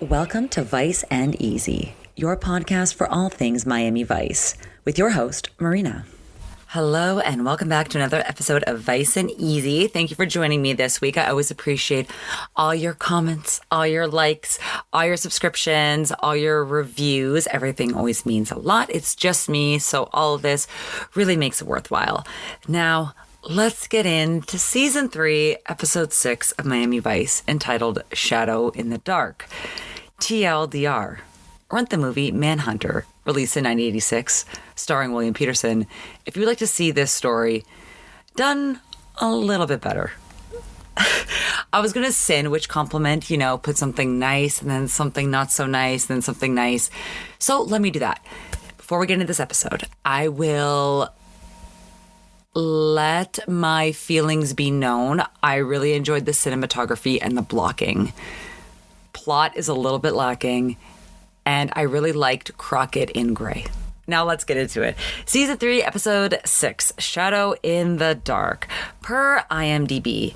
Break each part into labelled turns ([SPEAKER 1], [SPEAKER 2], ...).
[SPEAKER 1] Welcome to Vice and Easy, your podcast for all things Miami Vice, with your host, Marina. Hello, and welcome back to another episode of Vice and Easy. Thank you for joining me this week. I always appreciate all your comments, all your likes, all your subscriptions, all your reviews. Everything always means a lot. It's just me, so all of this really makes it worthwhile. Now, let's get into Season 3, Episode 6 of Miami Vice, entitled Shadow in the Dark. TLDR. Rent the movie Manhunter, released in 1986, starring William Peterson, if you'd like to see this story done a little bit better. I was going to sandwich compliment, put something nice and then something not so nice, then something nice. So let me do that. Before we get into this episode, I will let my feelings be known. I really enjoyed the cinematography and the blocking. Plot is a little bit lacking, and I really liked Crockett in gray. Now let's get into it. Season 3, Episode 6, Shadow in the Dark. Per IMDb,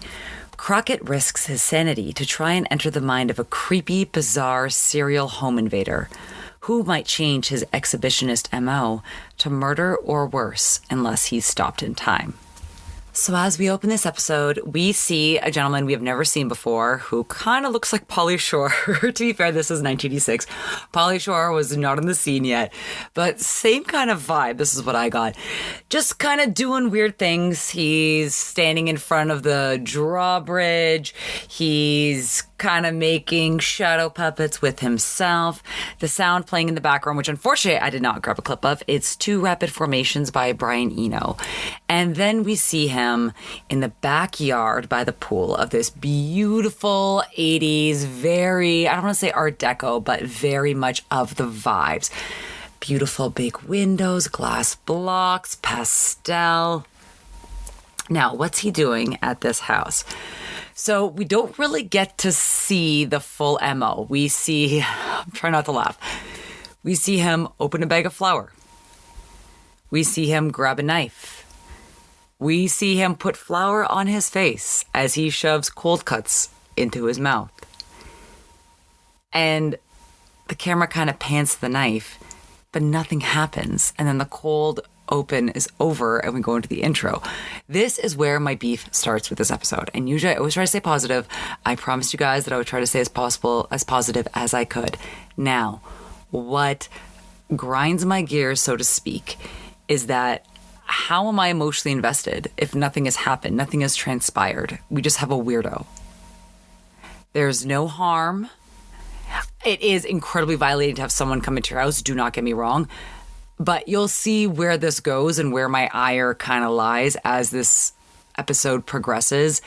[SPEAKER 1] Crockett risks his sanity to try and enter the mind of a creepy, bizarre serial home invader who might change his exhibitionist MO to murder or worse unless he's stopped in time. So as we open this episode, we see a gentleman we have never seen before who kind of looks like Pauly Shore. To be fair, this is 1986. Pauly Shore was not on the scene yet, but same kind of vibe. This is what I got. Just kind of doing weird things. He's standing in front of the drawbridge. He's kind of making shadow puppets with himself. The sound playing in the background, which unfortunately I did not grab a clip of. It's Two Rapid Formations by Brian Eno. And then we see him in the backyard by the pool of this beautiful 80s, very, I don't want to say Art Deco, but very much of the vibes. Beautiful big windows, glass blocks, pastel. Now, what's he doing at this house? So we don't really get to see the full MO. We see, try not to laugh. We see him open a bag of flour. We see him grab a knife. We see him put flour on his face as he shoves cold cuts into his mouth. And the camera kind of pans to the knife, but nothing happens. And then the cold open is over and we go into the intro. This is where my beef starts with this episode. And usually I always try to stay positive. I promised you guys that I would try to stay as positive as I could. Now, what grinds my gears, so to speak, is that how am I emotionally invested if nothing has happened, nothing has transpired? We just have a weirdo. There's no harm. It is incredibly violating to have someone come into your house, do not get me wrong. But you'll see where this goes and where my ire kind of lies as this episode progresses.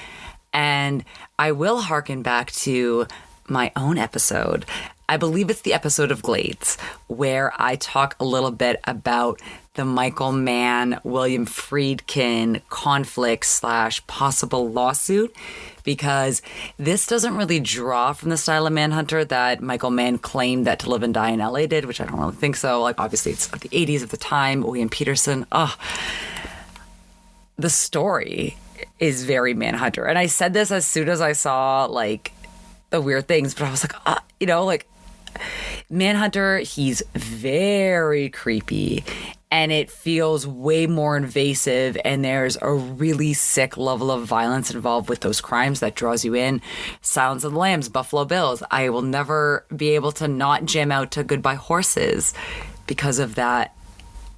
[SPEAKER 1] And I will harken back to my own episode. I believe it's the episode of Glades, where I talk a little bit about the Michael Mann, William Friedkin conflict / possible lawsuit, because this doesn't really draw from the style of Manhunter that Michael Mann claimed that To Live and Die in LA did, which I don't really think so. Like, obviously, it's the 80s at the time, William Peterson. The story is very Manhunter. And I said this as soon as I saw, the weird things, but I was like, Manhunter, he's very creepy. And it feels way more invasive, and there's a really sick level of violence involved with those crimes that draws you in. Silence of the Lambs, Buffalo Bills. I will never be able to not jam out to Goodbye Horses because of that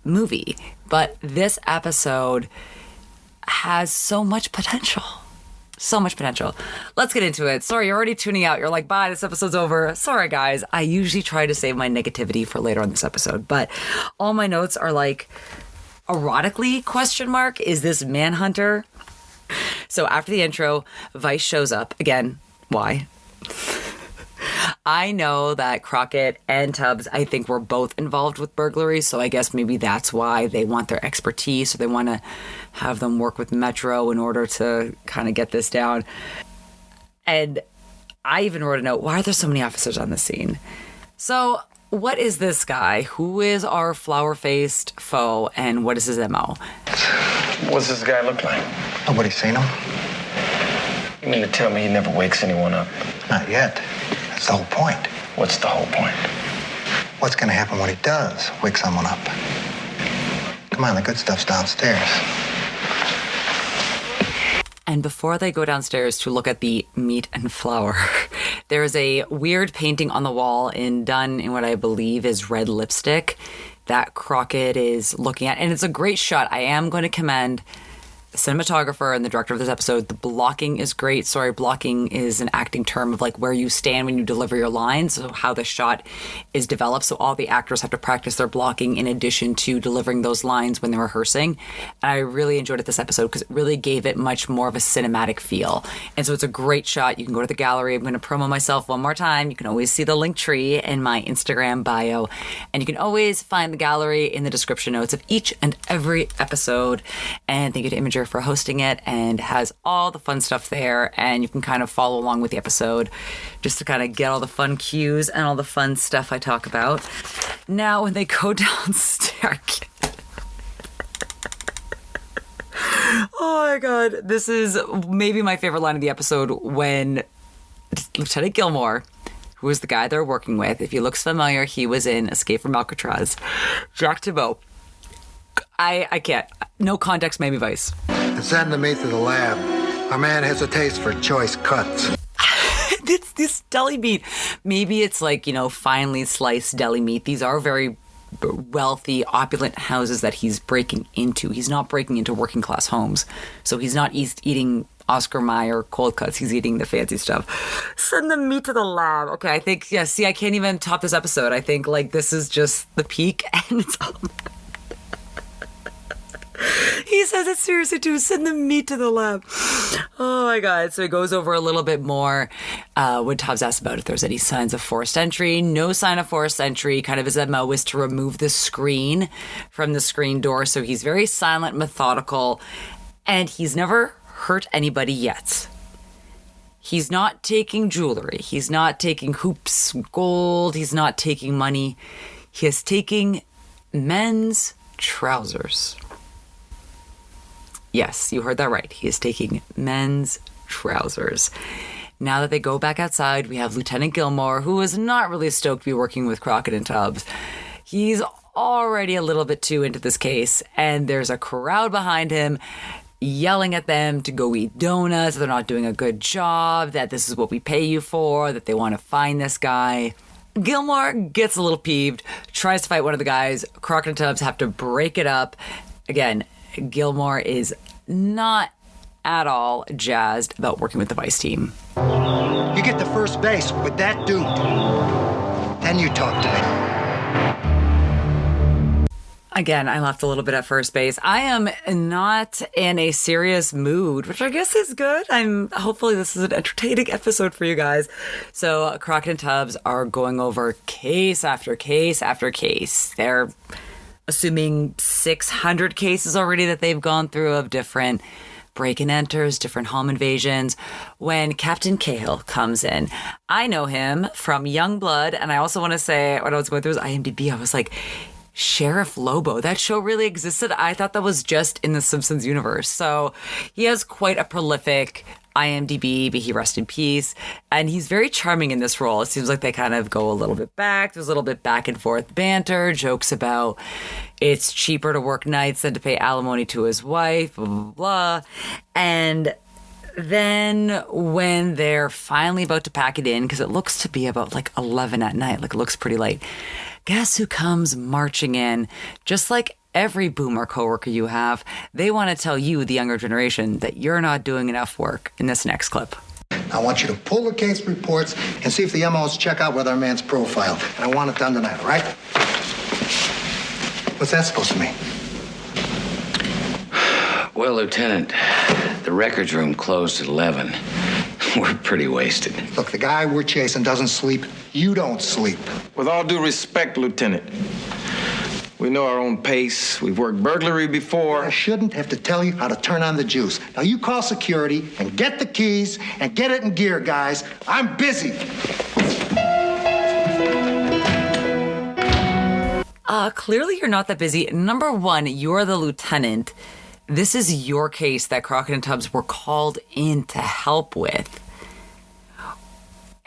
[SPEAKER 1] movie. But this episode has so much potential. So much potential. Let's get into it. Sorry, you're already tuning out. You're like, bye, this episode's over. Sorry, guys. I usually try to save my negativity for later on this episode, but all my notes are erotically, ? Is this Manhunter? So after the intro, Vice shows up. Again, why? I know that Crockett and Tubbs, I think, were both involved with burglary, so I guess maybe that's why they want their expertise, so they want to have them work with Metro in order to kind of get this down. And I even wrote a note, why are there so many officers on the scene? So what is this guy? Who is our flower-faced foe, and what is his MO?
[SPEAKER 2] What does this guy look like?
[SPEAKER 3] Nobody's seen him.
[SPEAKER 2] You mean to tell me he never wakes anyone up?
[SPEAKER 3] Not yet. That's the whole point.
[SPEAKER 2] What's the whole point?
[SPEAKER 3] What's going to happen when he does wake someone up? Come on, the good stuff's downstairs.
[SPEAKER 1] And before they go downstairs to look at the meat and flour, there's a weird painting on the wall done in what I believe is red lipstick that Crockett is looking at. And it's a great shot. I am going to commend the cinematographer and the director of this episode. The blocking is great. Sorry, blocking is an acting term of like where you stand when you deliver your lines, so how the shot is developed. So all the actors have to practice their blocking in addition to delivering those lines when they're rehearsing. And I really enjoyed it this episode because it really gave it much more of a cinematic feel. And so it's a great shot. You can go to the gallery. I'm going to promo myself one more time. You can always see the link tree in my Instagram bio. And you can always find the gallery in the description notes of each and every episode. And thank you to Imager for hosting it, and has all the fun stuff there, and you can kind of follow along with the episode just to kind of get all the fun cues and all the fun stuff I talk about. Now when they go downstairs, oh my god, this is maybe my favorite line of the episode when Lieutenant Gilmore, who is the guy they're working with, if he looks familiar, he was in Escape from Alcatraz, Jack Thibeau. I can't. No context, maybe vice.
[SPEAKER 3] Send the meat to the lab. Our man has a taste for choice cuts.
[SPEAKER 1] It's this deli meat. Maybe it's like, finely sliced deli meat. These are very wealthy, opulent houses that he's breaking into. He's not breaking into working class homes. So he's not eating Oscar Mayer cold cuts. He's eating the fancy stuff. Send the meat to the lab. Okay, I think, I can't even top this episode. I think, this is just the peak, and it's all... He says it seriously too. Send the meat to the lab. Oh my god. So he goes over a little bit more when Tubbs asks about if there's any signs of forced entry. No sign of forced entry. Kind of his MO is to remove the screen from the screen door. So he's very silent, methodical, and he's never hurt anybody yet. He's not taking jewelry. He's not taking hoops, gold. He's not taking money. He is taking men's trousers. Yes, you heard that right. He is taking men's trousers. Now that they go back outside, we have Lieutenant Gilmore, who is not really stoked to be working with Crockett and Tubbs. He's already a little bit too into this case, and there's a crowd behind him yelling at them to go eat donuts, they're not doing a good job, that this is what we pay you for, that they want to find this guy. Gilmore gets a little peeved, tries to fight one of the guys. Crockett and Tubbs have to break it up. Again, Gilmore is not at all jazzed about working with the Vice team.
[SPEAKER 3] You get to first base with that dude. Then you talk to me.
[SPEAKER 1] Again, I laughed a little bit at first base. I am not in a serious mood, which I guess is good. Hopefully this is an entertaining episode for you guys. So Crockett and Tubbs are going over case after case after case. They're assuming 600 cases already that they've gone through of different break-and-enters, different home invasions, when Captain Cahill comes in. I know him from Youngblood, and I also want to say, when I was going through his IMDb, I was like, Sheriff Lobo, that show really existed? I thought that was just in the Simpsons universe. So he has quite a prolific IMDb, may he rest in peace. And he's very charming in this role. It seems like they kind of go a little bit back. There's a little bit back and forth banter, jokes about it's cheaper to work nights than to pay alimony to his wife, blah, blah, blah. And then when they're finally about to pack it in, because it looks to be about 11 at night, it looks pretty late, guess who comes marching in? Just like every boomer coworker you have, they want to tell you, the younger generation, that you're not doing enough work in this next clip.
[SPEAKER 3] I want you to pull the case reports and see if the MOs check out with our man's profile. And I want it done tonight, all right? What's that supposed to mean?
[SPEAKER 4] Well, Lieutenant, the records room closed at 11. We're pretty wasted.
[SPEAKER 3] Look, the guy we're chasing doesn't sleep. You don't sleep.
[SPEAKER 2] With all due respect, Lieutenant, we know our own pace. We've worked burglary before.
[SPEAKER 3] I shouldn't have to tell you how to turn on the juice. Now you call security and get the keys and get it in gear, guys. I'm busy.
[SPEAKER 1] Clearly you're not that busy. Number one, you're the lieutenant. This is your case that Crockett and Tubbs were called in to help with.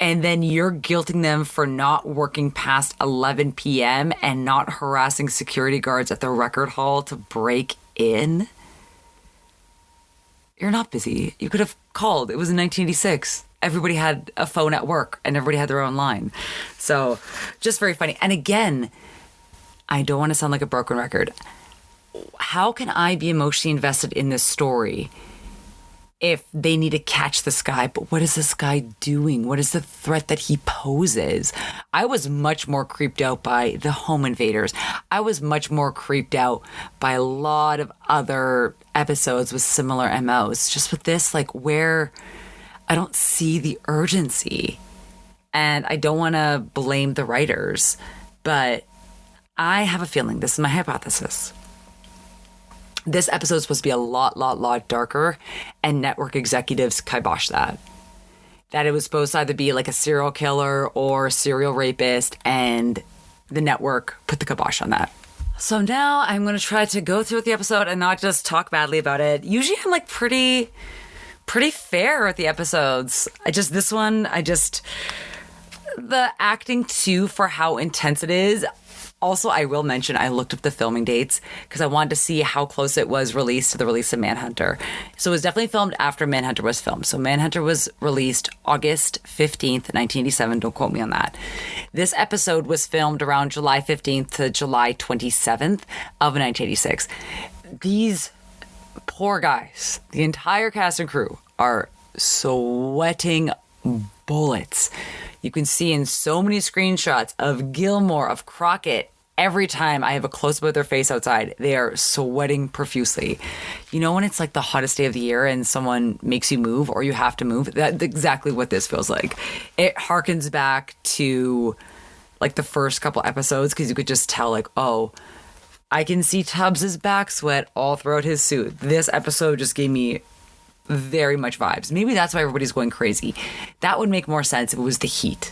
[SPEAKER 1] and then you're guilting them for not working past 11 p.m. and not harassing security guards at the record hall to break in. You're not busy. You could have called. It was in 1986. Everybody had a phone at work and everybody had their own line. So just very funny. And again, I don't want to sound like a broken record. How can I be emotionally invested in this story if they need to catch this guy? But what is this guy doing? What is the threat that he poses? I was much more creeped out by the home invaders. I was much more creeped out by a lot of other episodes with similar MOs. Just with this, like, where I don't see the urgency. And I don't want to blame the writers, but I have a feeling, this is my hypothesis, this episode is supposed to be a lot darker, and network executives kibosh that. That it was supposed to either be like a serial killer or serial rapist, and the network put the kibosh on that. So now I'm going to try to go through the episode and not just talk badly about it. Usually I'm like pretty fair with the episodes. The acting too, for how intense it is. Also, I will mention, I looked up the filming dates because I wanted to see how close it was released to the release of Manhunter. So it was definitely filmed after Manhunter was filmed. So Manhunter was released August 15th, 1987. Don't quote me on that. This episode was filmed around July 15th to July 27th of 1986. These poor guys, the entire cast and crew, are sweating bullets. You can see in so many screenshots of Gilmore, of Crockett, every time I have a close-up of their face outside, they are sweating profusely. You know when it's like the hottest day of the year and someone makes you move or you have to move? That's exactly what this feels like. It harkens back to like the first couple episodes because you could just tell like, oh, I can see Tubbs' back sweat all throughout his suit. This episode just gave me very much vibes. Maybe that's why everybody's going crazy. That would make more sense if it was the heat.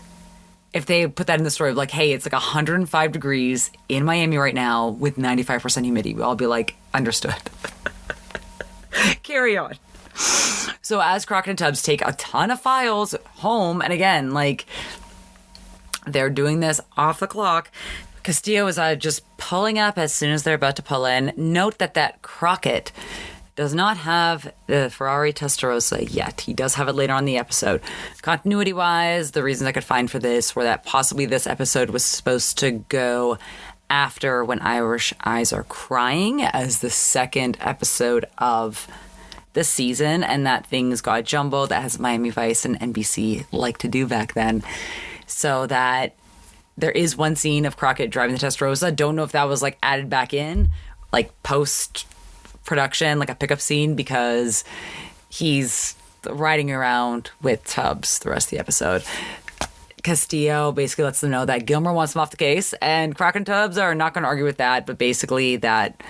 [SPEAKER 1] If they put that in the story of like, hey, it's like 105 degrees in Miami right now with 95% humidity, we'll all be like, understood. Carry on. So as Crockett and Tubbs take a ton of files home, and again, like, they're doing this off the clock, Castillo is just pulling up as soon as they're about to pull in. Note that Crockett does not have the Ferrari Testarossa yet. He does have it later on in the episode. Continuity-wise, the reasons I could find for this were that possibly this episode was supposed to go after When Irish Eyes Are Crying as the second episode of the season, and that things got jumbled as Miami Vice and NBC liked to do back then. So that there is one scene of Crockett driving the Testarossa. Don't know if that was like added back in, like post production, like a pickup scene, because he's riding around with Tubbs the rest of the episode. Castillo basically lets them know that Gilmore wants him off the case, and Crockett and Tubbs are not going to argue with that, but basically that's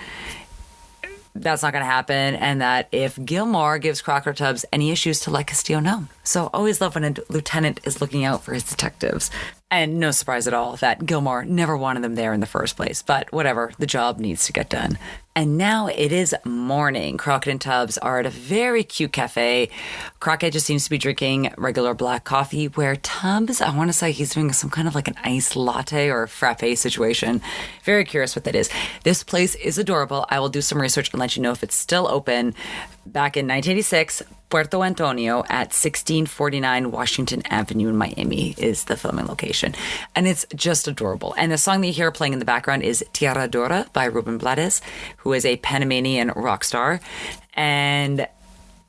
[SPEAKER 1] not going to happen, and that if Gilmore gives Crockett or Tubbs any issues, to let Castillo know. So always love when a lieutenant is looking out for his detectives. And no surprise at all that Gilmore never wanted them there in the first place. But whatever, the job needs to get done. And now it is morning. Crockett and Tubbs are at a very cute cafe. Crockett just seems to be drinking regular black coffee, where Tubbs, I want to say he's doing some kind of like an iced latte or frappe situation. Very curious what that is. This place is adorable. I will do some research and let you know if it's still open. Back in 1986, Puerto Antonio at 1649 Washington Avenue in Miami is the filming location. And it's just adorable. And the song that you hear playing in the background is Tierra Dura by Ruben Blades, who is a Panamanian rock star. And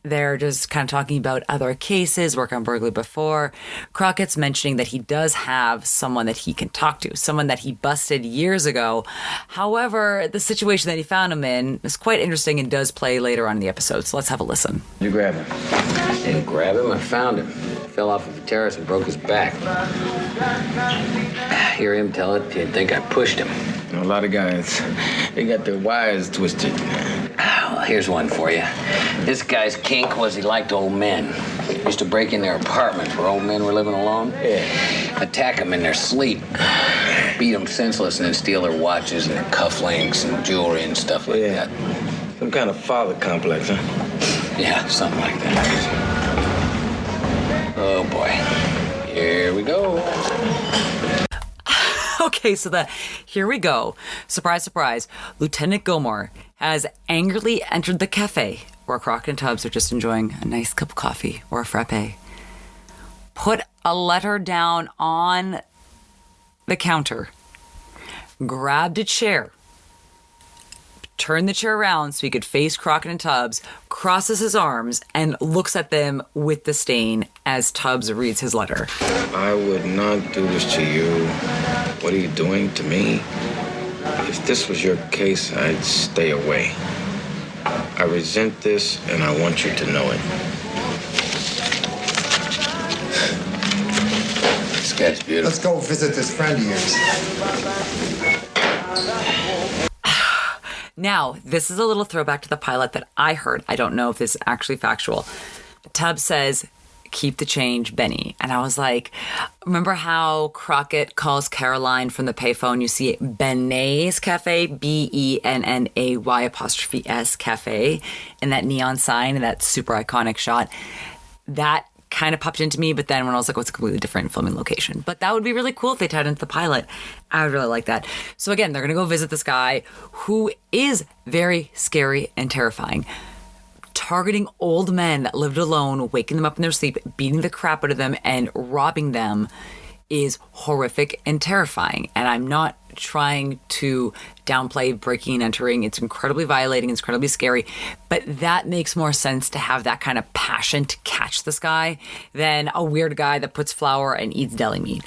[SPEAKER 1] they're just kind of talking about other cases, work on burglary before. Crockett's mentioning that he does have someone that he can talk to, someone that he busted years ago. However, the situation that he found him in is quite interesting and does play later on in the episode. So let's have a listen.
[SPEAKER 4] You grab him. I didn't grab him, I found him. Fell off of the terrace and broke his back. Hear him tell it, you'd think I pushed him.
[SPEAKER 2] A lot of guys, they got their wires twisted.
[SPEAKER 4] Well, here's one for you. This guy's kink was he liked old men. He used to break in their apartments where old men were living alone.
[SPEAKER 2] Yeah.
[SPEAKER 4] Attack them in their sleep. Beat them senseless and then steal their watches and their cufflinks and jewelry and stuff like that.
[SPEAKER 2] Some kind of father complex, huh?
[SPEAKER 4] Yeah, something like that. Oh, boy. Here we go.
[SPEAKER 1] Okay, so here we go. Surprise, surprise. Lieutenant Gilmore has angrily entered the cafe where Crockett and Tubbs are just enjoying a nice cup of coffee or a frappe. Put a letter down on the counter. Grabbed a chair. Turned the chair around so he could face Crockett and Tubbs, crosses his arms, and looks at them with disdain as Tubbs reads his letter.
[SPEAKER 2] I would not do this to you. What are you doing to me? If this was your case, I'd stay away. I resent this, and I want you to know it.
[SPEAKER 4] This guy's beautiful.
[SPEAKER 3] Let's go visit this friend of yours.
[SPEAKER 1] Now, this is a little throwback to the pilot that I heard. I don't know if this is actually factual. Tubbs says, "Keep the change, Benny." And I was like, remember how Crockett calls Caroline from the payphone? You see Benet's Cafe, BENNAY' Cafe, and that neon sign and that super iconic shot. That kind of popped into me, but then when I was like, what's a completely different filming location? But that would be really cool if they tied into the pilot. I would really like that. So again, they're going to go visit this guy who is very scary and terrifying. Targeting old men that lived alone, waking them up in their sleep, beating the crap out of them, and robbing them is horrific and terrifying. And I'm not trying to downplay breaking and entering. It's incredibly violating, it's incredibly scary. But that makes more sense to have that kind of passion to catch this guy than a weird guy that puts flour and eats deli meat.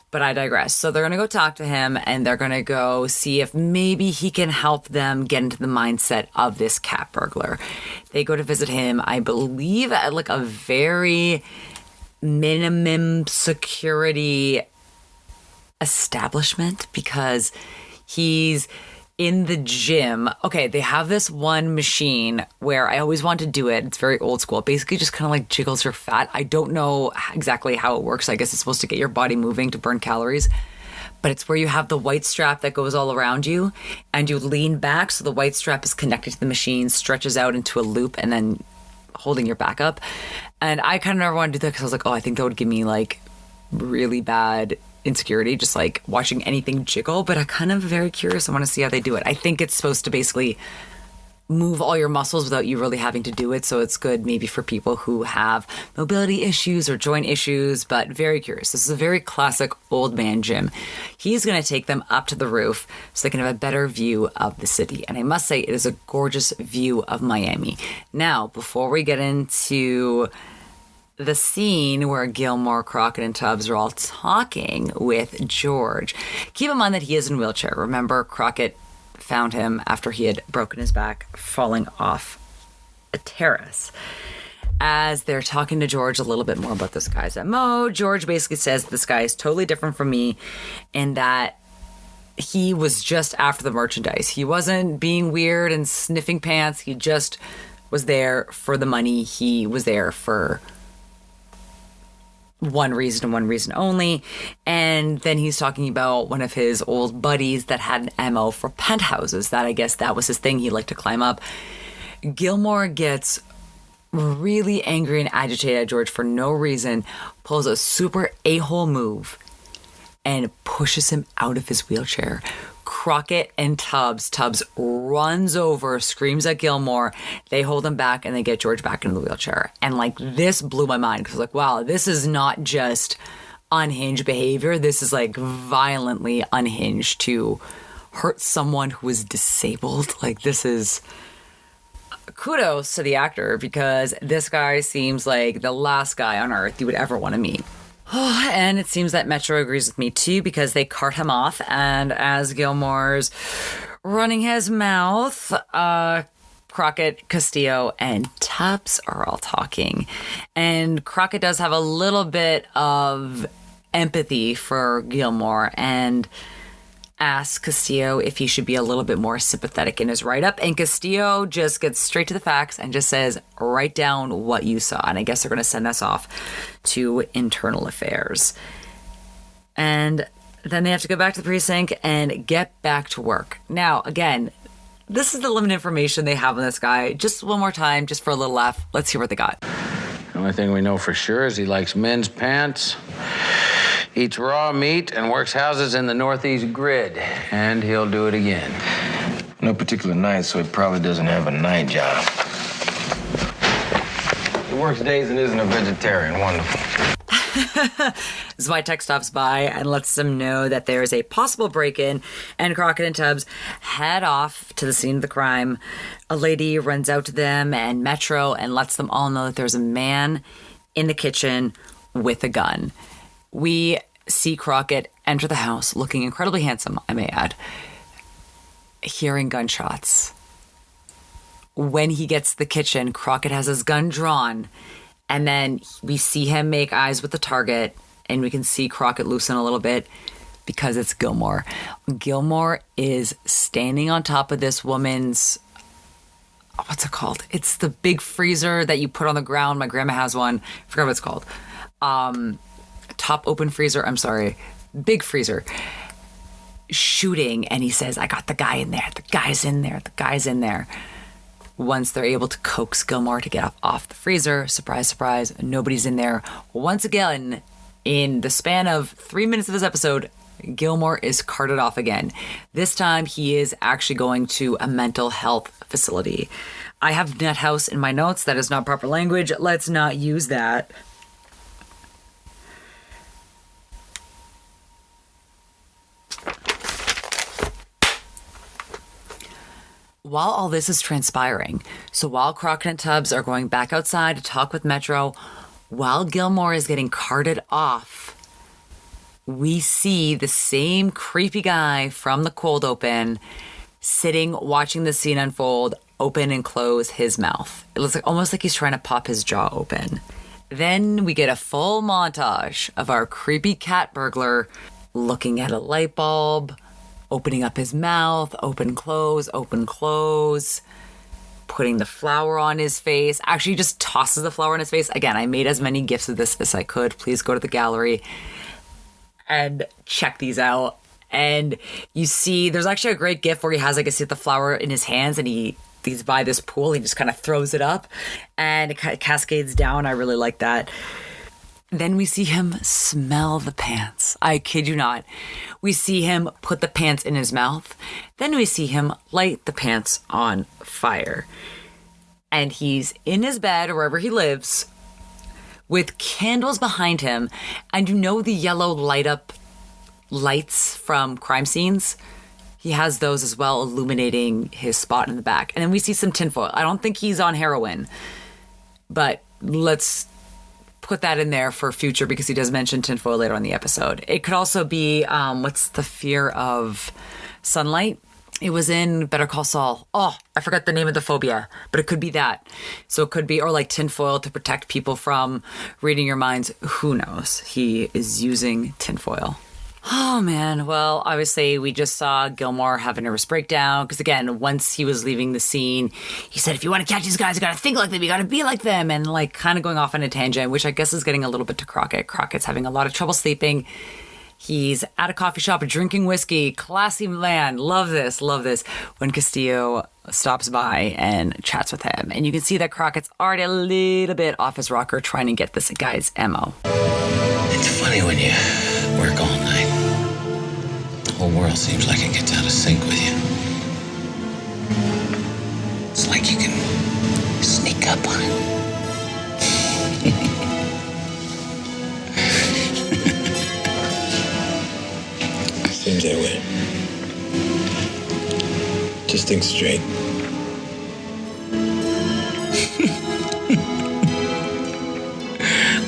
[SPEAKER 1] But I digress. So they're going to go talk to him, and they're going to go see if maybe he can help them get into the mindset of this cat burglar. They go to visit him, I believe, at like a very minimum security establishment because he's in the gym. Okay, they have this one machine where I always want to do it. It's very old school. It basically just kind of like jiggles your fat. I don't know exactly how it works. I guess it's supposed to get your body moving to burn calories. But it's where you have the white strap that goes all around you and you lean back so the white strap is connected to the machine, stretches out into a loop and then holding your back up. And I kind of never wanted to do that because I was like, oh, I think that would give me like really bad insecurity, just like watching anything jiggle. But I'm kind of very curious. I want to see how they do it. I think it's supposed to basically move all your muscles without you really having to do it. So it's good maybe for people who have mobility issues or joint issues, but very curious. This is a very classic old man gym. He's going to take them up to the roof so they can have a better view of the city. And I must say, it is a gorgeous view of Miami. Now, before we get into the scene where Gilmore, Crockett, and Tubbs are all talking with George, keep in mind that he is in a wheelchair. Remember, Crockett found him after he had broken his back falling off a terrace. As they're talking to George a little bit more about this guy's MO, George basically says this guy is totally different from me and that he was just after the merchandise. He wasn't being weird and sniffing pants. He just was there for the money. He was there for one reason and one reason only. And then he's talking about one of his old buddies that had an MO for penthouses. That I guess that was his thing. He liked to climb up. Gilmore gets really angry and agitated at George for no reason, pulls a super a-hole move, and pushes him out of his wheelchair. Crockett and Tubbs runs over, screams at Gilmore. They hold him back and they get George back into the wheelchair. And like this blew my mind because like, wow, this is not just unhinged behavior. This is like violently unhinged to hurt someone who is disabled. Like this is kudos to the actor because this guy seems like the last guy on earth you would ever want to meet. And it seems that Metro agrees with me too because they cart him off. And as Gilmore's running his mouth, Crockett, Castillo, and Tubbs are all talking. And Crockett does have a little bit of empathy for Gilmore and asks Castillo if he should be a little bit more sympathetic in his write-up. And Castillo just gets straight to the facts and just says, write down what you saw. And I guess they're going to send us off to internal affairs. And then they have to go back to the precinct and get back to work. Now, again, this is the limited information they have on this guy. Just one more time, just for a little laugh. Let's hear what they got.
[SPEAKER 4] The only thing we know for sure is he likes men's pants, Eats raw meat and works houses in the Northeast grid. And he'll do it again.
[SPEAKER 2] No particular night, so he probably doesn't have a night job. He works days and isn't a vegetarian. Wonderful.
[SPEAKER 1] Zwitek stops by and lets them know that there is a possible break-in, and Crockett and Tubbs head off to the scene of the crime. A lady runs out to them and Metro and lets them all know that there's a man in the kitchen with a gun. We see Crockett enter the house looking incredibly handsome, I may add, hearing gunshots. When he gets to the kitchen, Crockett has his gun drawn, and then we see him make eyes with the target, and we can see Crockett loosen a little bit because it's Gilmore. Gilmore is standing on top of this woman's, what's it called? It's the big freezer that you put on the ground. My grandma has one. I forgot what it's called. Top open freezer. I'm sorry. Big freezer. Shooting, and he says, I got the guy in there. The guy's in there. The guy's in there. Once they're able to coax Gilmore to get off the freezer, surprise, surprise, nobody's in there. Once again, in the span of 3 minutes of this episode, Gilmore is carted off again. This time, he is actually going to a mental health facility. I have nut house in my notes. That is not proper language. Let's not use that. While all this is transpiring, so while Crockett and Tubbs are going back outside to talk with Metro, while Gilmore is getting carted off, we see the same creepy guy from the cold open sitting, watching the scene unfold, open and close his mouth. It looks like almost like he's trying to pop his jaw open. Then we get a full montage of our creepy cat burglar looking at a light bulb, opening up his mouth, open, close, putting the flour on his face. Actually, he just tosses the flour on his face. Again, I made as many GIFs of this as I could. Please go to the gallery and check these out. And you see, there's actually a great GIF where he has, the flour in his hands, and he's by this pool. He just kind of throws it up, and it cascades down. I really like that. Then we see him smell the pants. I kid you not. We see him put the pants in his mouth. Then we see him light the pants on fire. And he's in his bed, or wherever he lives, with candles behind him. And you know the yellow lights from crime scenes? He has those as well, illuminating his spot in the back. And then we see some tinfoil. I don't think he's on heroin, but let's put that in there for future because he does mention tinfoil later on in the episode. It could also be, what's the fear of sunlight? It was in Better Call Saul. Oh, I forgot the name of the phobia, but it could be that. So it could be, or like tinfoil to protect people from reading your minds. Who knows? He is using tinfoil. Oh, man. Well, obviously, we just saw Gilmore have a nervous breakdown because, again, once he was leaving the scene, he said, if you want to catch these guys, you got to think like them. You got to be like them. And, kind of going off on a tangent, which I guess is getting a little bit to Crockett. Crockett's having a lot of trouble sleeping. He's at a coffee shop drinking whiskey. Classy man. Love this. Love this. When Castillo stops by and chats with him. And you can see that Crockett's already a little bit off his rocker trying to get this guy's MO.
[SPEAKER 4] It's funny when you work all night. The whole world seems like it gets out of sync with you. It's like you can sneak up on it.
[SPEAKER 2] Seems that way. Just think straight.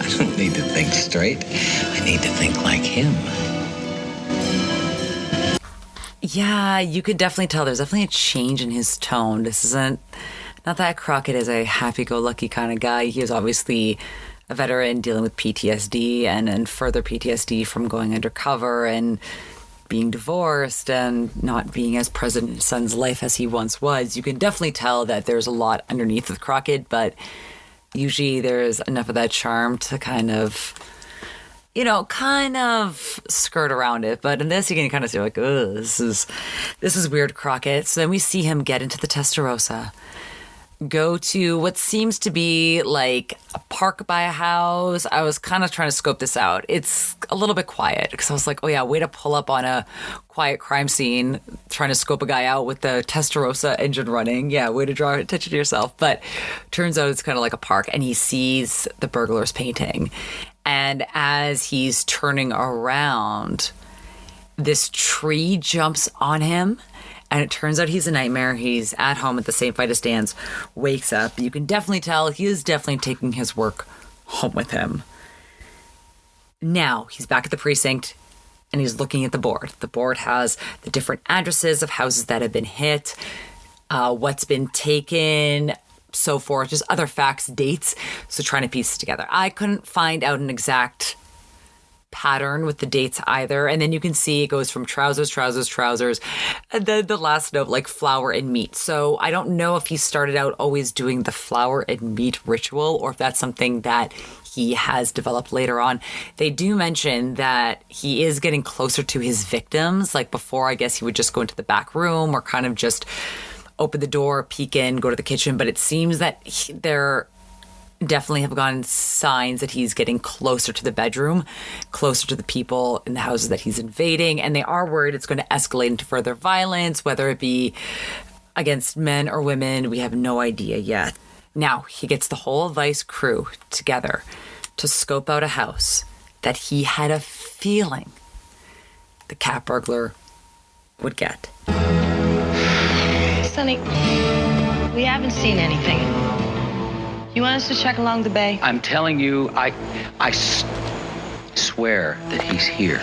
[SPEAKER 4] I don't need to think straight. I need to think like him.
[SPEAKER 1] Yeah, you could definitely tell there's definitely a change in his tone. This isn't, not that Crockett is a happy-go-lucky kind of guy. He is obviously a veteran dealing with PTSD and further PTSD from going undercover and being divorced and not being as present in his son's life as he once was. You can definitely tell that there's a lot underneath with Crockett, but usually there's enough of that charm to kind of skirt around it. But in this, you can kind of see this is weird, Crockett. So then we see him get into the Testarossa. go to what seems to be like a park by a house. I was kind of trying to scope this out. It's a little bit quiet because I was like, oh yeah, way to pull up on a quiet crime scene, trying to scope a guy out with the Testarossa engine running. Yeah, way to draw attention to yourself. But turns out it's kind of like a park, and he sees the burglar's painting. And as he's turning around, this tree jumps on him. And it turns out he's a nightmare. He's at home at the same fight as Dan's, wakes up. You can definitely tell he is definitely taking his work home with him. Now he's back at the precinct and he's looking at the board. The board has the different addresses of houses that have been hit, what's been taken, so forth, just other facts, dates. So trying to piece it together. I couldn't find out an exact pattern with the dates either. And then you can see it goes from trousers, and then the last note, like flour and meat. So I don't know if he started out always doing the flour and meat ritual or if that's something that he has developed later on. They do mention that he is getting closer to his victims. Like before, I guess he would just go into the back room or kind of just open the door, peek in, go to the kitchen. But it seems that they're definitely have gotten signs that he's getting closer to the bedroom, closer to the people in the houses that he's invading, and they are worried it's going to escalate into further violence, whether it be against men or women. We have no idea yet. Now, he gets the whole Vice crew together to scope out a house that he had a feeling the cat burglar would get.
[SPEAKER 5] Sonny, we haven't seen anything. You want us to check along the bay?
[SPEAKER 4] I'm telling you, I swear that he's here.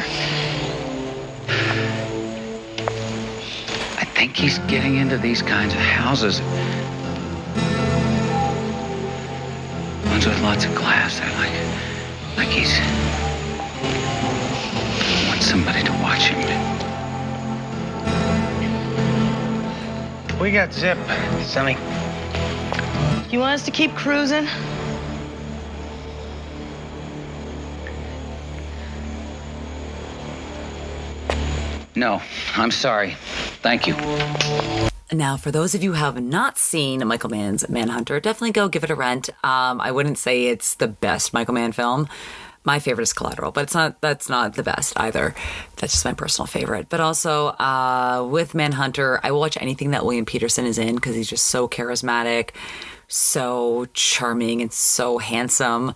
[SPEAKER 4] I think he's getting into these kinds of houses. Ones with lots of glass. They're like he's wants somebody to watch him.
[SPEAKER 6] We got zip, Sonny.
[SPEAKER 5] You want us to keep cruising?
[SPEAKER 4] No, I'm sorry. Thank you.
[SPEAKER 1] Now, for those of you who have not seen Michael Mann's Manhunter, definitely go give it a rent. I wouldn't say it's the best Michael Mann film. My favorite is Collateral, but that's not the best either. That's just my personal favorite. But also, with Manhunter, I will watch anything that William Peterson is in because he's just so charismatic, so charming, and so handsome.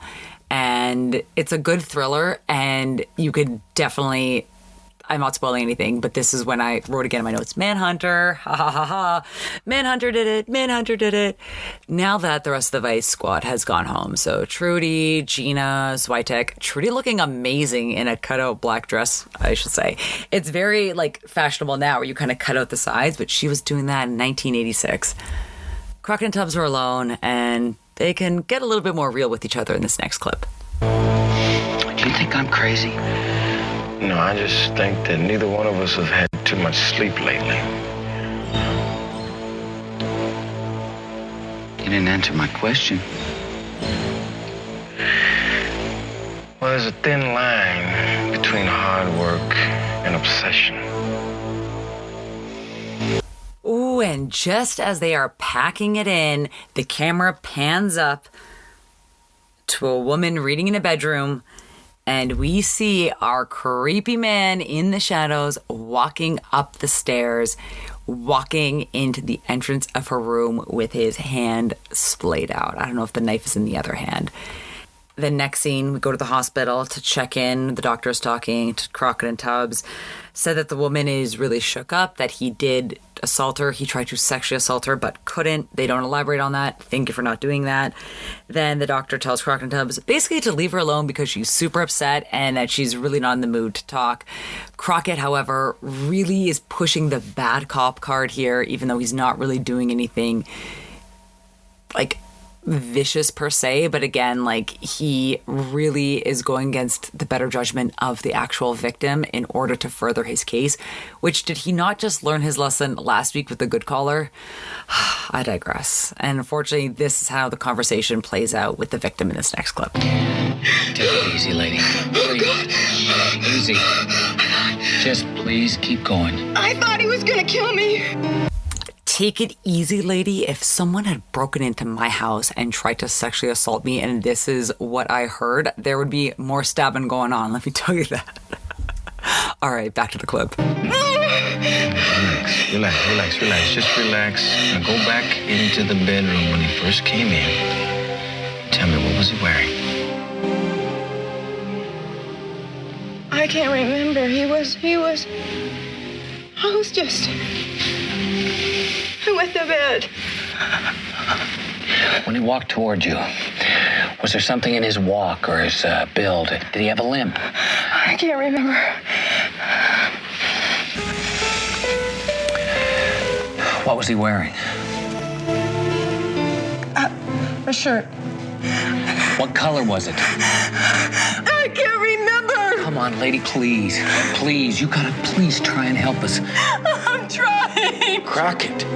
[SPEAKER 1] And it's a good thriller, and you could definitely... I'm not spoiling anything, but this is when I wrote again in my notes, Manhunter, ha ha ha ha, Manhunter did it, Manhunter did it. Now that the rest of the Vice squad has gone home, so Trudy, Gina, Switek, Trudy looking amazing in a cutout black dress, I should say. It's very like fashionable now where you kind of cut out the sides, but she was doing that in 1986. Crockett and Tubbs were alone, and they can get a little bit more real with each other in this next clip.
[SPEAKER 4] Do you think I'm crazy?
[SPEAKER 2] No, I just think that neither one of us have had too much sleep lately.
[SPEAKER 4] You didn't answer my question.
[SPEAKER 2] Well, there's a thin line between hard work and obsession.
[SPEAKER 1] Ooh, and just as they are packing it in, the camera pans up to a woman reading in a bedroom, and we see our creepy man in the shadows walking up the stairs, walking into the entrance of her room with his hand splayed out. I don't know if the knife is in the other hand. The next scene, we go to the hospital to check in. The doctor's talking to Crockett and Tubbs. Said that the woman is really shook up, that he did assault her. He tried to sexually assault her, but couldn't. They don't elaborate on that. Thank you for not doing that. Then the doctor tells Crockett and Tubbs basically to leave her alone because she's super upset and that she's really not in the mood to talk. Crockett, however, really is pushing the bad cop card here, even though he's not really doing anything like vicious per se, but again, like he really is going against the better judgment of the actual victim in order to further his case. Which, did he not just learn his lesson last week with the good caller? I digress. And unfortunately, this is how the conversation plays out with the victim in this next clip.
[SPEAKER 4] Take it easy, lady. Please. Easy. Just please keep going.
[SPEAKER 5] I thought he was gonna kill me.
[SPEAKER 1] take it easy, lady. If someone had broken into my house and tried to sexually assault me, and this is what I heard, there would be more stabbing going on. Let me tell you that. All right, back to the clip.
[SPEAKER 2] Relax. Just relax. Now go back into the bedroom when he first came in. Tell me, what was he wearing?
[SPEAKER 5] I can't remember. I was just with the bed.
[SPEAKER 4] When he walked toward you, was there something in his walk or his build? Did he have a limp?
[SPEAKER 5] I can't remember.
[SPEAKER 4] What was he wearing?
[SPEAKER 5] A shirt.
[SPEAKER 4] What color was it?
[SPEAKER 5] I can't remember.
[SPEAKER 4] Come on, lady, please. Please, you gotta please try and help us.
[SPEAKER 5] I'm trying.
[SPEAKER 2] Crockett.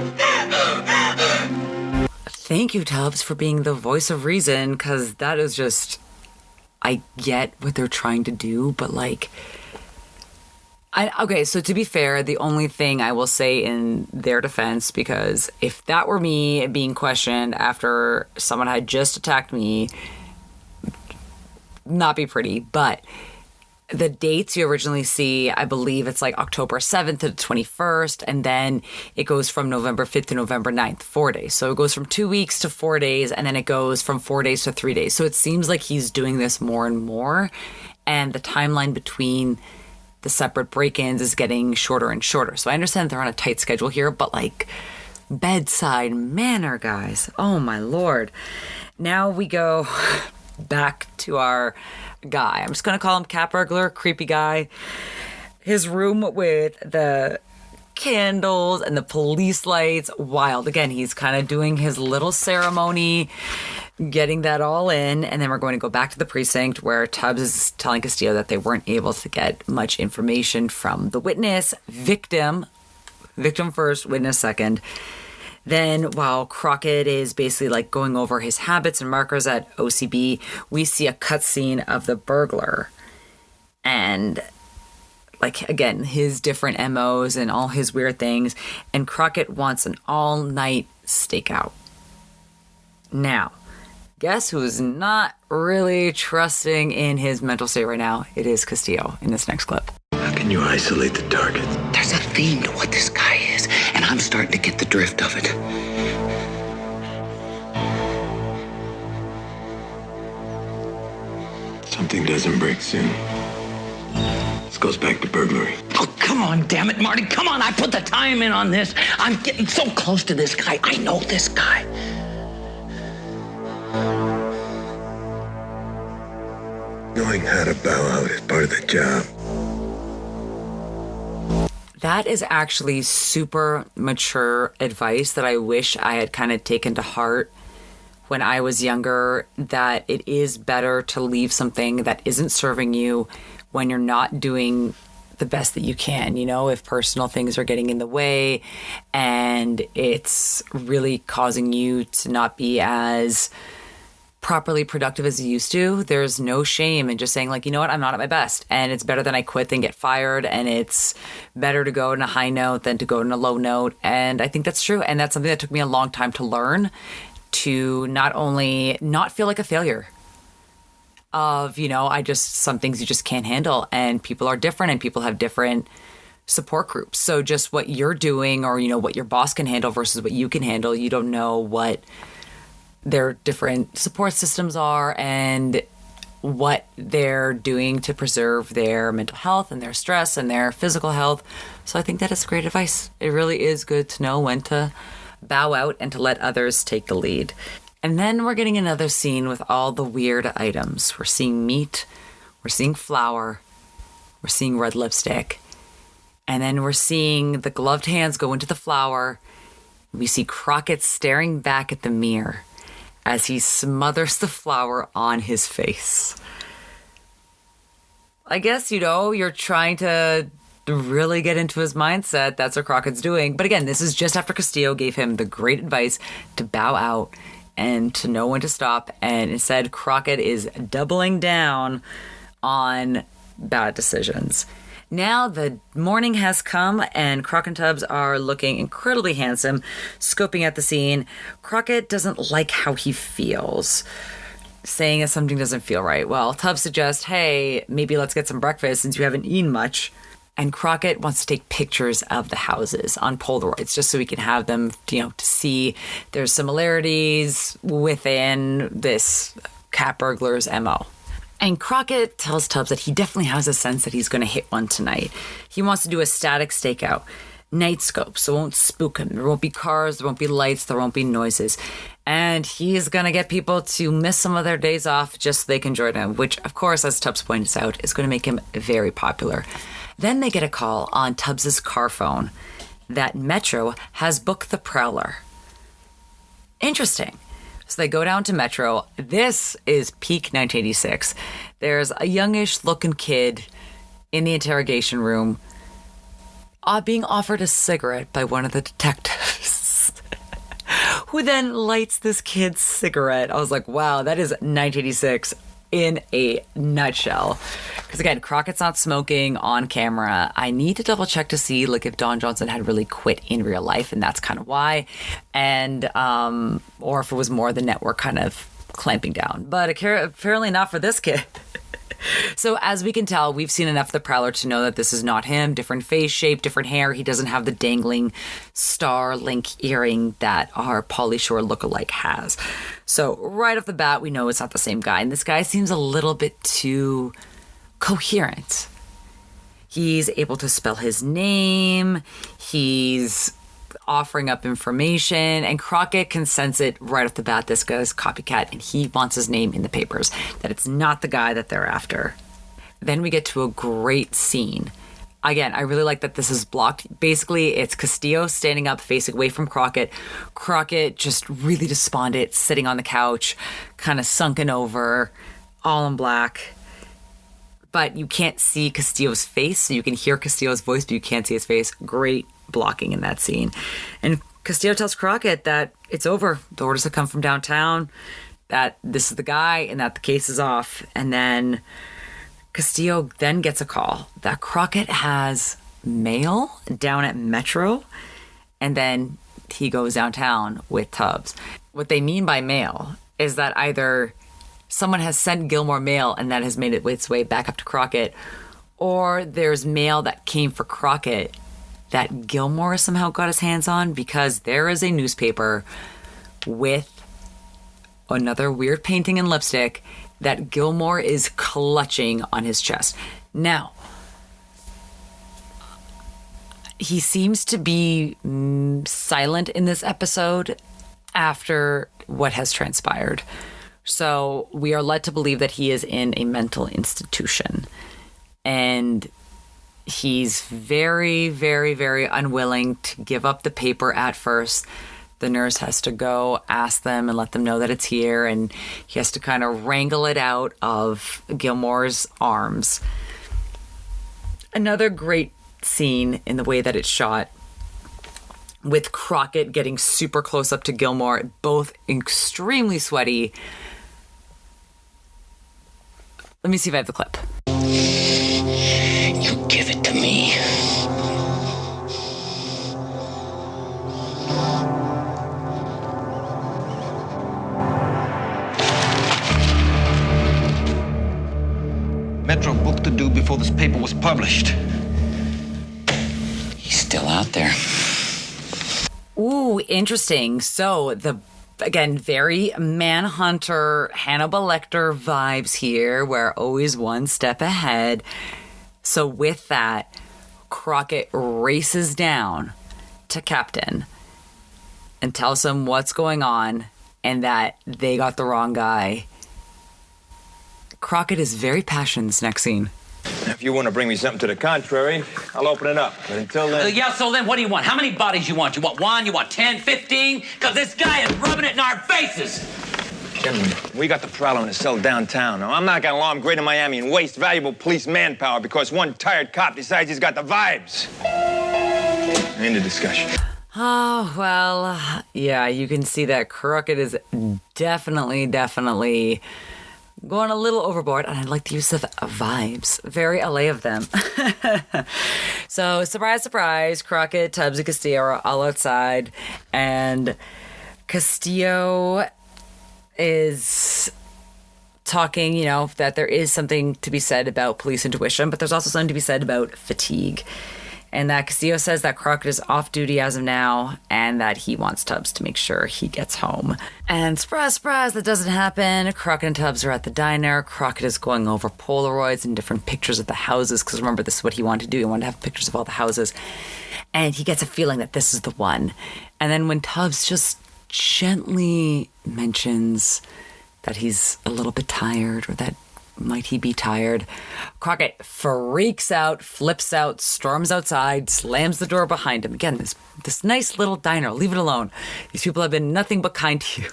[SPEAKER 1] Thank you, Tubbs, for being the voice of reason, because that is just... I get what they're trying to do, but like... Okay, so to be fair, the only thing I will say in their defense, because if that were me being questioned after someone had just attacked me, not be pretty, but the dates you originally see, I believe it's like October 7th to the 21st, and then it goes from November 5th to November 9th, 4 days. So it goes from 2 weeks to 4 days, and then it goes from 4 days to 3 days. So it seems like he's doing this more and more, and the timeline between the separate break-ins is getting shorter and shorter. So I understand they're on a tight schedule here, but like bedside manner, guys. Oh my Lord. Now we go back to our guy. I'm just going to call him cat burglar, creepy guy. His room with the candles and the police lights, wild. Again, he's kind of doing his little ceremony, getting that all in, and then we're going to go back to the precinct where Tubbs is telling Castillo that they weren't able to get much information from the witness. Victim first, witness second. Then while Crockett is basically like going over his habits and markers at OCB, we see a cutscene of the burglar. And like, again, his different MOs and all his weird things. And Crockett wants an all-night stakeout. Now, guess who's not really trusting in his mental state right now? It is Castillo in this next clip.
[SPEAKER 6] How can you isolate the target?
[SPEAKER 4] There's a theme to what this guy is, and I'm starting to get the drift of it.
[SPEAKER 6] Something doesn't break soon. This goes back to burglary.
[SPEAKER 4] Oh, come on, damn it, Marty. Come on, I put the time in on this. I'm getting so close to this guy. I know this guy.
[SPEAKER 6] Knowing how to bow out is part of the job.
[SPEAKER 1] That is actually super mature advice that I wish I had kind of taken to heart when I was younger, that it is better to leave something that isn't serving you when you're not doing the best that you can. You know, if personal things are getting in the way and it's really causing you to not be as properly productive as you used to, there's no shame in just saying, like, you know what, I'm not at my best, and it's better than I quit than get fired, and it's better to go in a high note than to go in a low note. And I think that's true, and that's something that took me a long time to learn, to not only not feel like a failure of, you know, some things you just can't handle, and people are different and people have different support groups. So just what you're doing, or, you know, what your boss can handle versus what you can handle, you don't know what their different support systems are and what they're doing to preserve their mental health and their stress and their physical health. So I think that is great advice. It really is good to know when to bow out and to let others take the lead. And then we're getting another scene with all the weird items. We're seeing meat, we're seeing flour, we're seeing red lipstick, and then we're seeing the gloved hands go into the flour. We see Crockett staring back at the mirror as he smothers the flour on his face. I guess, you know, you're trying to really get into his mindset. That's what Crockett's doing. But again, this is just after Castillo gave him the great advice to bow out and to know when to stop. And instead, Crockett is doubling down on bad decisions. Now the morning has come, and Crockett and Tubbs are looking incredibly handsome, scoping at the scene. Crockett doesn't like how he feels, saying that something doesn't feel right. Well, Tubbs suggests, hey, maybe let's get some breakfast since you haven't eaten much. And Crockett wants to take pictures of the houses on Polaroids just so we can have them, to see there's similarities within this cat burglar's MO. And Crockett tells Tubbs that he definitely has a sense that he's going to hit one tonight. He wants to do a static stakeout, night scope, so it won't spook him. There won't be cars, there won't be lights, there won't be noises. And he's going to get people to miss some of their days off just so they can join him, which, of course, as Tubbs points out, is going to make him very popular. Then they get a call on Tubbs's car phone that Metro has booked the Prowler. Interesting. So they go down to Metro. This is peak 1986. There's a youngish looking kid in the interrogation room being offered a cigarette by one of the detectives who then lights this kid's cigarette. I was like, wow, that is 1986 in a nutshell. Because again, Crockett's not smoking on camera. I need to double check to see if Don Johnson had really quit in real life, and that's kind of why, and or if it was more the network kind of clamping down. But apparently not for this kid. So as we can tell, we've seen enough of the Prowler to know that this is not him. Different face shape, different hair. He doesn't have the dangling star link earring that our Pauly Shore lookalike has. So right off the bat, we know it's not the same guy. And this guy seems a little bit too coherent. He's able to spell his name. He's offering up information, and Crockett can sense it right off the bat. This guy's copycat, and he wants his name in the papers, that it's not the guy that they're after. Then we get to a great scene. Again, I really like that this is blocked. Basically, it's Castillo standing up, facing away from Crockett. Crockett just really despondent, sitting on the couch, kind of sunken over, all in black. But you can't see Castillo's face, so you can hear Castillo's voice, but you can't see his face. Great blocking in that scene. And Castillo tells Crockett that it's over. The orders have come from downtown, that this is the guy, and that the case is off. And then Castillo then gets a call that Crockett has mail down at Metro, and then he goes downtown with Tubbs. What they mean by mail is that either someone has sent Gilmore mail and that has made its way back up to Crockett, or there's mail that came for Crockett that Gilmore somehow got his hands on, because there is a newspaper with another weird painting and lipstick that Gilmore is clutching on his chest. Now, he seems to be silent in this episode after what has transpired. So we are led to believe that he is in a mental institution. And he's very, very, very unwilling to give up the paper at first. The nurse has to go ask them and let them know that it's here, and he has to kind of wrangle it out of Gilmore's arms. Another great scene in the way that it's shot, with Crockett getting super close up to Gilmore, both extremely sweaty. Let me see if I have the clip.
[SPEAKER 4] You give it to me.
[SPEAKER 2] Metro booked the dude before this paper was published.
[SPEAKER 4] He's still out there.
[SPEAKER 1] Ooh, interesting. So again, very Manhunter, Hannibal Lecter vibes here. We're always one step ahead. So with that, Crockett races down to Captain and tells him what's going on and that they got the wrong guy. Crockett is very passionate in this next scene.
[SPEAKER 7] If you want to bring me something to the contrary, I'll open it up. But until then...
[SPEAKER 4] Yeah, so then what do you want? How many bodies you want? You want 1? You want 10, 15? Because this guy is rubbing it in our faces.
[SPEAKER 7] Gentlemen, we got the Prowler in a cell downtown. Now, I'm not going to alarm Greater Miami and waste valuable police manpower because one tired cop decides he's got the vibes. End of discussion.
[SPEAKER 1] Oh, well, yeah, you can see that Crockett is definitely going a little overboard, and I like the use of vibes. Very LA of them. So, surprise, surprise, Crockett, Tubbs, and Castillo are all outside, and Castillo is talking, that there is something to be said about police intuition, but there's also something to be said about fatigue. And that Castillo says that Crockett is off duty as of now, and that he wants Tubbs to make sure he gets home. And surprise, surprise, that doesn't happen. Crockett and Tubbs are at the diner. Crockett is going over Polaroids and different pictures of the houses, because remember, this is what he wanted to do. He wanted to have pictures of all the houses. And he gets a feeling that this is the one. And then when Tubbs just gently mentions that he's a little bit tired, or that might he be tired, Crockett freaks out, flips out, storms outside, slams the door behind him. Again, this nice little diner, leave it alone. These people have been nothing but kind to you.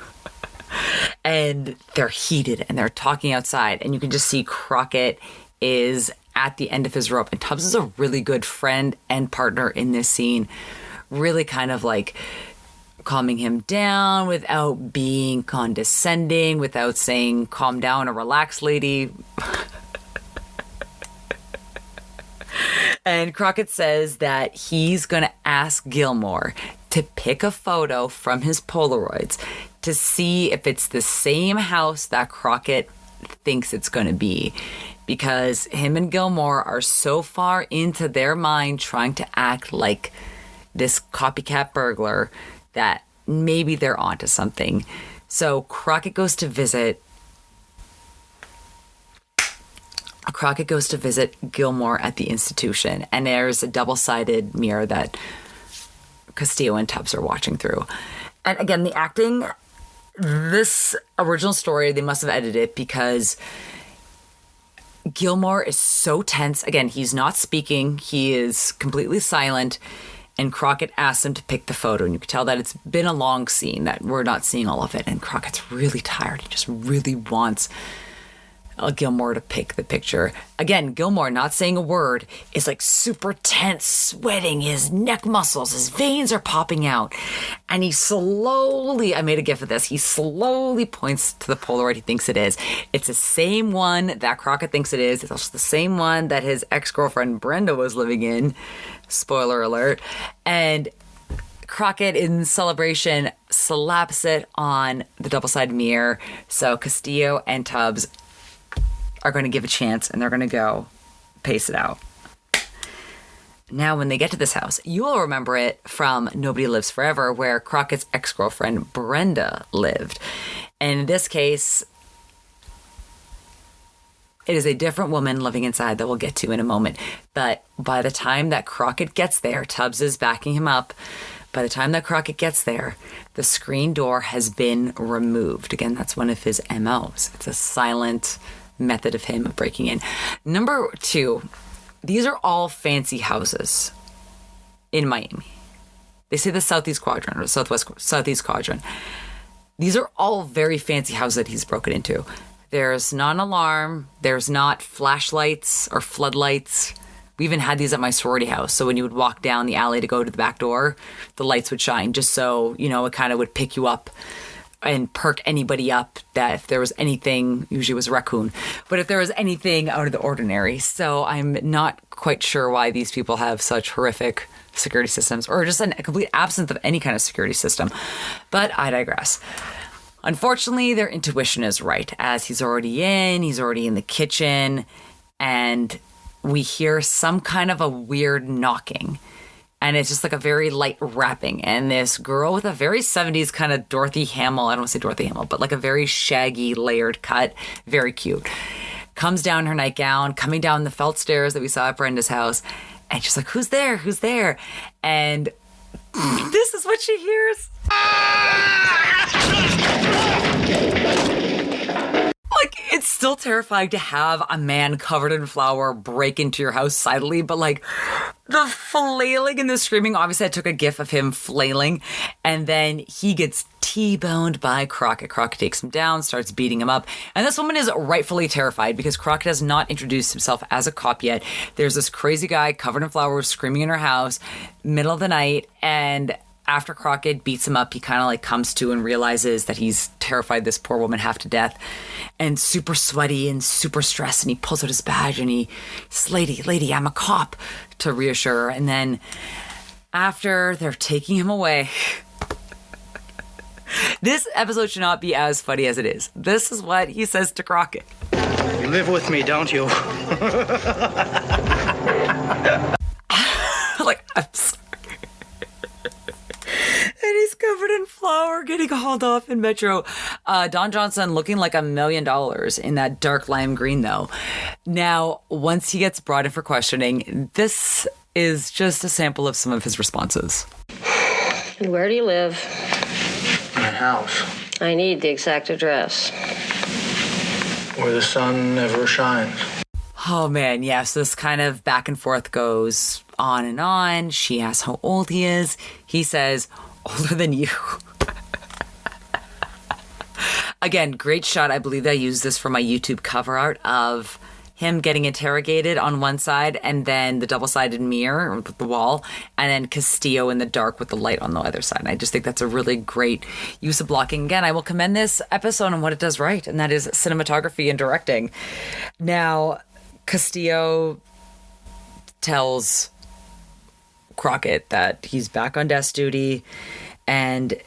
[SPEAKER 1] And they're heated, and they're talking outside, and you can just see Crockett is at the end of his rope. And Tubbs is a really good friend and partner in this scene, really kind of like calming him down without being condescending, without saying, calm down or relax, lady. And Crockett says that he's going to ask Gilmore to pick a photo from his Polaroids to see if it's the same house that Crockett thinks it's going to be. Because him and Gilmore are so far into their mind trying to act like this copycat burglar that maybe they're onto something. So Crockett goes to visit Gilmore at the institution, and there's a double-sided mirror that Castillo and Tubbs are watching through. And again, the acting, this original story, they must have edited it because Gilmore is so tense. Again, he's not speaking. He is completely silent. And Crockett asks him to pick the photo. And you can tell that it's been a long scene, that we're not seeing all of it. And Crockett's really tired. He just really wants Gilmore to pick the picture. Again, Gilmore, not saying a word, is like super tense, sweating, his neck muscles, his veins are popping out. And he slowly, I made a gif of this, he slowly points to the Polaroid he thinks it is. It's the same one that Crockett thinks it is. It's also the same one that his ex-girlfriend Brenda was living in. Spoiler alert. And Crockett, in celebration, slaps it on the double-sided mirror. So Castillo and Tubbs are going to give a chance, and they're going to go pace it out. Now, when they get to this house, you will remember it from Nobody Lives Forever, where Crockett's ex-girlfriend Brenda lived. And in this case, it is a different woman living inside that we'll get to in a moment. But by the time that Crockett gets there, Tubbs is backing him up. By the time that Crockett gets there, the screen door has been removed. Again, that's one of his MOs. It's a silent method of him breaking in. Number 2, these are all fancy houses in Miami. They say the Southeast Quadrant or Southeast Quadrant. These are all very fancy houses that he's broken into. There's not an alarm. There's not flashlights or floodlights. We even had these at my sorority house. So when you would walk down the alley to go to the back door, the lights would shine just so, it kind of would pick you up and perk anybody up that if there was anything, usually it was a raccoon, but if there was anything out of the ordinary. So I'm not quite sure why these people have such horrific security systems, or just a complete absence of any kind of security system. But I digress. Unfortunately, their intuition is right, as he's already in the kitchen, and we hear some kind of a weird knocking. And it's just like a very light rapping. And this girl with a very 70s kind of Dorothy Hamill, I don't want to say Dorothy Hamill, but like a very shaggy, layered cut, very cute, comes down her nightgown, coming down the felt stairs that we saw at Brenda's house. And she's like, who's there? Who's there? And this is what she hears. Like, it's still terrifying to have a man covered in flour break into your house silently, but like the flailing and the screaming, obviously I took a gif of him flailing, and then he gets T-boned by Crockett. Crockett takes him down, starts beating him up, and this woman is rightfully terrified because Crockett has not introduced himself as a cop yet. There's this crazy guy covered in flour screaming in her house, middle of the night, and after Crockett beats him up, he kind of like comes to and realizes that he's terrified this poor woman half to death and super sweaty and super stressed. And he pulls out his badge and he says, lady, I'm a cop, to reassure her. And then after they're taking him away, this episode should not be as funny as it is. This is what he says to Crockett.
[SPEAKER 8] You live with me, don't you?
[SPEAKER 1] Like, I'm sorry. And he's covered in flour, getting hauled off in Metro. Don Johnson looking like $1 million in that dark lime green, though. Now, once he gets brought in for questioning, this is just a sample of some of his responses.
[SPEAKER 9] And where do you live?
[SPEAKER 8] My house,
[SPEAKER 9] I need the exact address.
[SPEAKER 8] where the sun never shines.
[SPEAKER 1] Oh, man, yes, this kind of back and forth goes on and on. She asks how old he is. He says, older than you. Again, great shot. I believe I used this for my YouTube cover art of him getting interrogated on one side and then the double-sided mirror with the wall, and then Castillo in the dark with the light on the other side. And I just think that's a really great use of blocking. Again, I will commend this episode on what it does right, and that is cinematography and directing. Now, Castillo tells Crockett that he's back on desk duty, and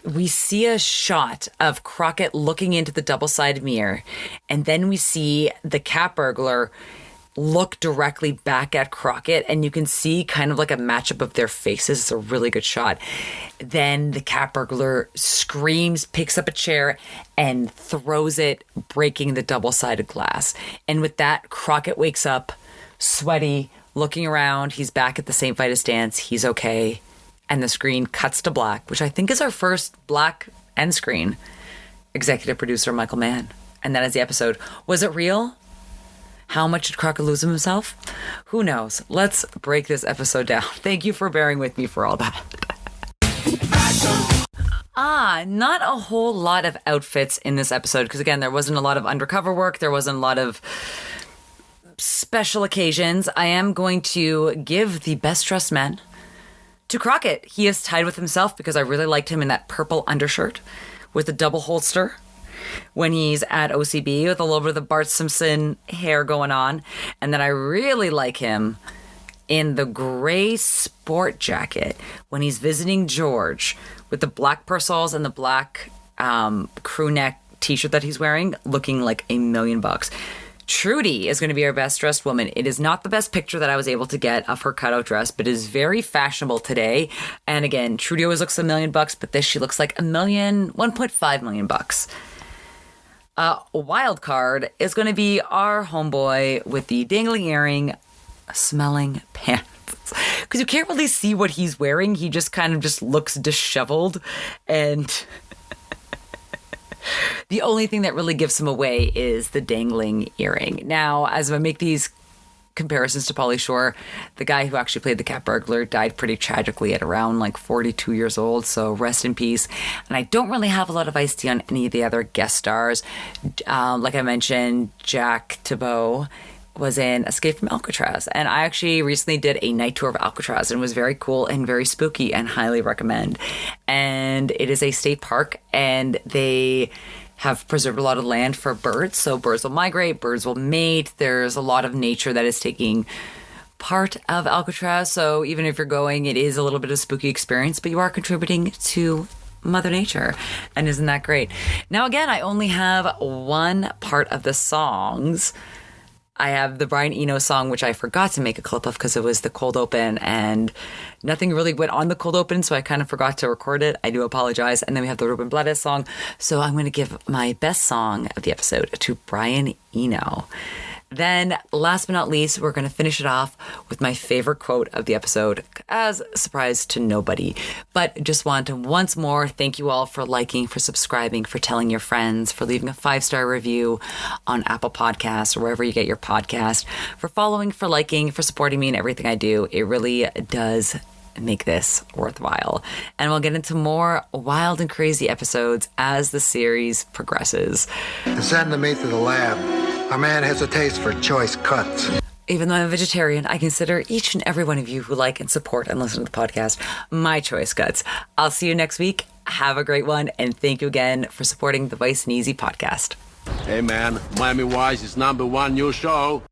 [SPEAKER 1] we see a shot of Crockett looking into the double-sided mirror, and then we see the cat burglar look directly back at Crockett, and you can see kind of like a matchup of their faces. It's a really good shot. Then the cat burglar screams, picks up a chair, and throws it, breaking the double-sided glass. And with that, Crockett wakes up, sweaty, looking around. He's back at the same fight as stance. He's okay. And the screen cuts to black, which I think is our first black end screen. Executive producer Michael Mann. And that is the episode. Was it real? How much did Crockett lose himself? Who knows? Let's break this episode down. Thank you for bearing with me for all that. Not a whole lot of outfits in this episode, because again, there wasn't a lot of undercover work. There wasn't a lot of special occasions. I am going to give the best dressed men to Crockett. He is tied with himself because I really liked him in that purple undershirt with the double holster when he's at OCB with a little bit of the Bart Simpson hair going on. And then I really like him in the gray sport jacket when he's visiting George with the black purses and the black crew neck t-shirt that he's wearing, looking like $1 million. Trudy is going to be our best dressed woman. It is not the best picture that I was able to get of her cutout dress, but is very fashionable today. And again, Trudy always looks $1 million, but this she looks like $1.5 million. Wild card is going to be our homeboy with the dangling earring, smelling pants. Because you can't really see what he's wearing. He just kind of just looks disheveled, and the only thing that really gives him away is the dangling earring. Now, as I make these comparisons to Pauly Shore, the guy who actually played the cat burglar died pretty tragically at around like 42 years old, so rest in peace. And I don't really have a lot of iced on any of the other guest stars. Like I mentioned, Jack Thibeau was in Escape from Alcatraz, and I actually recently did a night tour of Alcatraz, and it was very cool and very spooky, and highly recommend. And it is a state park, and they have preserved a lot of land for birds, so birds will migrate, birds will mate. There's a lot of nature that is taking part of Alcatraz, so even if you're going, it is a little bit of a spooky experience, but you are contributing to Mother Nature, and isn't that great? Now again, I only have one part of the songs. I have the Brian Eno song, which I forgot to make a clip of because it was the cold open and nothing really went on the cold open, so I kind of forgot to record it. I do apologize. And then we have the Ruben Blades song. So I'm going to give my best song of the episode to Brian Eno. Then, last but not least, we're going to finish it off with my favorite quote of the episode, as a surprise to nobody. But just want to once more thank you all for liking, for subscribing, for telling your friends, for leaving a 5-star review on Apple Podcasts or wherever you get your podcast, for following, for liking, for supporting me in everything I do. It really does make this worthwhile. And we'll get into more wild and crazy episodes as the series progresses.
[SPEAKER 3] And send the meat to the lab. Our man has a taste for choice cuts.
[SPEAKER 1] Even though I'm a vegetarian, I consider each and every one of you who like and support and listen to the podcast my choice guts. I'll see you next week. Have a great one. And thank you again for supporting the Vice and Easy podcast.
[SPEAKER 10] Hey, man, Miami Vice is #1 new show.